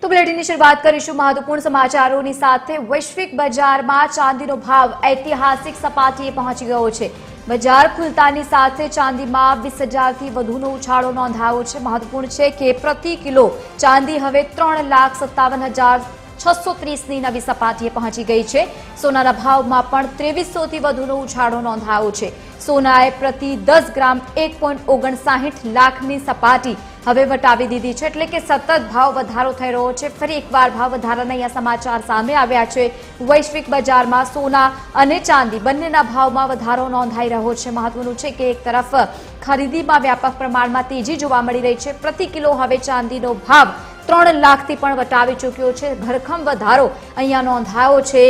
તો બુલેટિનની શરૂઆત કરીશું મહત્વપૂર્ણ સમાચારોની સાથે। વૈશ્વિક બજારમાં ચાંદીનો ભાવ ઐતિહાસિક સપાટીએ પહોંચી ગયો છે। બજાર ખુલતાની સાથે ચાંદીમાં 20,000થી વધુનો ઉછાળો નોંધાયો છે। મહત્વપૂર્ણ છે કે પ્રતિ કિલો ચાંદી હવે 3,57,630ની નવી સપાટીએ પહોંચી ગઈ છે। સોનાના ભાવમાં પણ 2300થી વધુનો ઉછાળો નોંધાયો છે। સોનાએ પ્રતિ 10 ગ્રામ 1.59 લાખની સપાટી હવે વટાવી દીધી છે, એટલે કે સતત ભાવ વધારો થઈ રહ્યો છે। ફરી એકવાર ભાવ વધારાના અહીંયા સમાચાર સામે આવ્યા છે। વૈશ્વિક બજારમાં સોના અને ચાંદી બંનેના ભાવમાં વધારો નોંધાઈ રહ્યો છે। મહત્વનું છે કે એક તરફ ખરીદીમાં વ્યાપક પ્રમાણમાં તેજી જોવા મળી રહી છે। પ્રતિ કિલો હવે ચાંદીનો ભાવ 3 લાખથી પણ વટાવી ચૂક્યો છે। ભરખમ વધારો અહીંયા નોંધાયો છે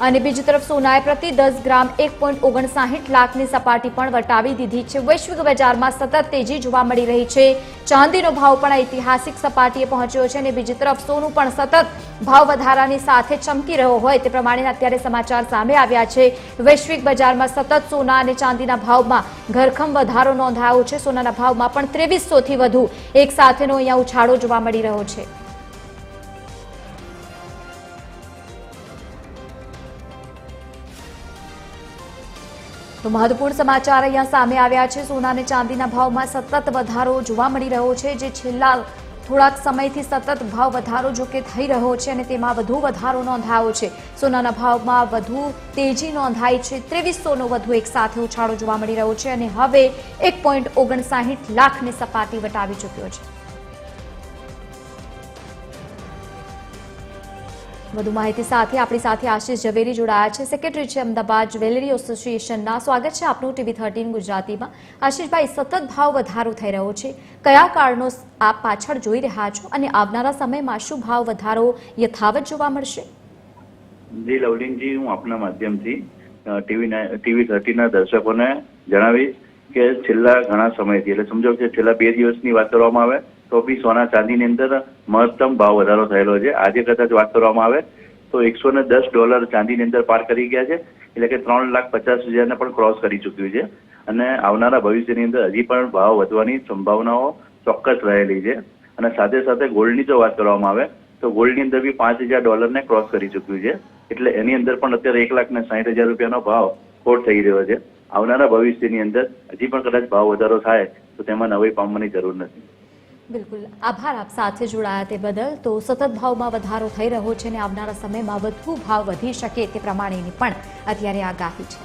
અને બીજી તરફ સોનાએ પ્રતિ 10 ગ્રામ 1.59 લાખની સપાટી પણ વટાવી દીધી છે। વૈશ્વિક બજારમાં સતત તેજી જોવા મળી રહી છે। ચાંદીનો ભાવ પણ ઐતિહાસિક સપાટીએ પહોંચ્યો છે અને બીજી તરફ સોનું પણ સતત ભાવ વધારાની સાથે ચમકી રહ્યો હોય તે પ્રમાણે અત્યારે સમાચાર સામે આવ્યા છે। વૈશ્વિક બજારમાં સતત સોના અને ચાંદીના ભાવમાં ઘરખમ વધારો નોંધાયો છે। સોનાના ભાવમાં પણ 2300થી વધુ એક સાથેનો અહીંયા ઉછાળો જોવા મળી રહ્યો છે। તો મહત્વપૂર્ણ સમાચાર અહીંયા સામે આવ્યા છે। સોના અને ચાંદીના ભાવમાં સતત વધારો જોવા મળી રહ્યો છે, જે છેલ્લા થોડાક સમયથી સતત ભાવ વધારો જો કે થઈ રહ્યો છે અને તેમાં વધુ વધારો નોંધાયો છે। સોનાના ભાવમાં વધુ તેજી નોંધાઈ છે। 2300નો વધુ એક સાથે ઉછાળો જોવા મળી રહ્યો છે અને હવે 1.59 લાખની સપાટી વટાવી ચૂક્યો છે। વધુ માહિતી સાથે આપણી સાથે આશીષ ઝવેરી જોડાયા છે, સેક્રેટરી છે અમદાવાદ જ્વેલરી એસોસિએશનના। સ્વાગત છે આપનું ટીવી 13 ગુજરાતીમાં। આશીષભાઈ, સતત ભાવ વધારો થઈ રહ્યો છે, કયા કારણો આપ પાછળ જોઈ રહ્યા છો અને આવનારા સમયમાં શું ભાવ વધારો યથાવત જોવા મળશે? જી લવલીનજી, હું આપના માધ્યમથી ટીવી 13ના દર્શકોને જણાવીશ કે છેલ્લા ઘણા સમયથી, એટલે સમજો કે છેલ્લા 2 દિવસની વાત કરવામાં આવે તો બી સોના ચાંદીની અંદર મહત્તમ ભાવ વધારો થયેલો છે। આજે કદાચ વાત કરવામાં આવે તો $110 ચાંદીની અંદર પાર કરી ગયા છે, એટલે કે 3,50,000ને પણ ક્રોસ કરી ચૂક્યું છે અને આવનારા ભવિષ્યની અંદર હજી પણ ભાવ વધવાની સંભાવનાઓ ચોક્કસ રહેલી છે। અને સાથે સાથે ગોલ્ડની જો વાત કરવામાં આવે તો ગોલ્ડની અંદર બી $5,000ને ક્રોસ કરી ચૂક્યું છે, એટલે એની અંદર પણ અત્યારે 1,60,000 રૂપિયાનો ભાવ ખોટ થઈ રહ્યો છે। આવનારા ભવિષ્યની અંદર હજી પણ કદાચ ભાવ વધારો થાય તો તેમાં નવાઈ પામવાની જરૂર નથી। બિલકુલ, આભાર આપ સાથે જોડાયા તે બદલ। તો સતત ભાવમાં વધારો થઈ રહ્યો છે અને આવનારા સમયમાં વધુ ભાવ વધી શકે તે પ્રમાણેની પણ અત્યારે આગાહી છે।